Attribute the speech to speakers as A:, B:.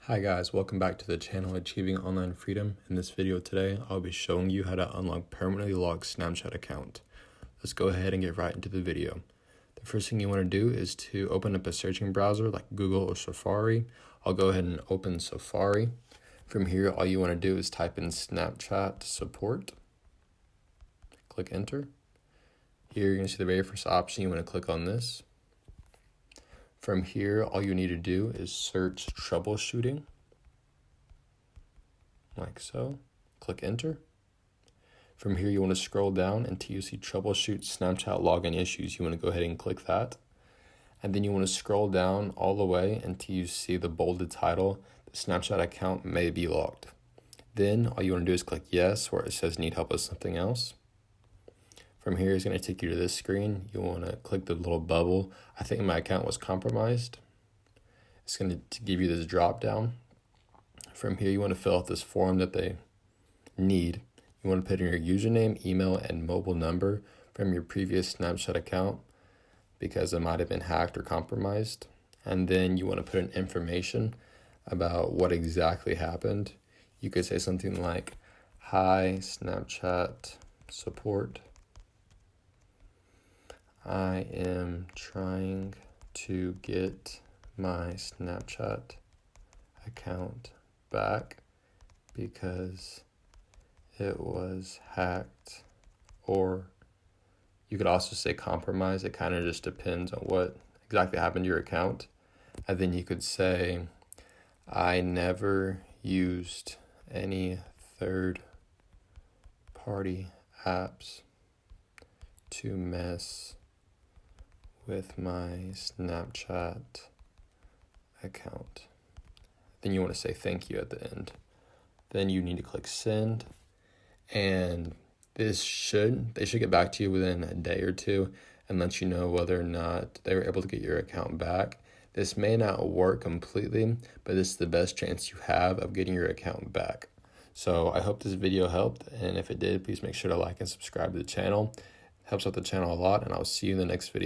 A: Hi guys, welcome back to the channel Achieving Online Freedom. In this video today, I'll be showing you how to unlock permanently locked Snapchat account. Let's go ahead and get right into the video. The first thing you want to do is to open up a searching browser like Google or Safari. I'll go ahead and open Safari. From here, all you want to do is type in Snapchat support. Click enter. Here, you're going to see the very first option. You want to click on this. From here, all you need to do is search troubleshooting, like so. Click enter. From here, you want to scroll down until you see troubleshoot Snapchat login issues. You want to go ahead and click that. And then you want to scroll down all the way until you see the bolded title, the Snapchat account may be locked. Then all you want to do is click yes, where it says need help with something else. From here, it's going to take you to this screen. You want to click the little bubble. I think my account was compromised. It's going to give you this drop down. From here, you want to fill out this form that they need. You want to put in your username, email, and mobile number from your previous Snapchat account because it might have been hacked or compromised. And then you want to put in information about what exactly happened. You could say something like, "Hi, Snapchat support. I am trying to get my Snapchat account back because it was hacked." Or you could also say compromise. It kind of just depends on what exactly happened to your account. And then you could say, "I never used any third-party apps to mess with my Snapchat account." Then you want to say thank you at the end. Then you need to click send, and they should get back to you within a day or two and let you know whether or not they were able to get your account back. This may not work completely, but this is the best chance you have of getting your account back. So I hope this video helped, and if it did, please make sure to like and subscribe to the channel. It helps out the channel a lot, and I'll see you in the next video.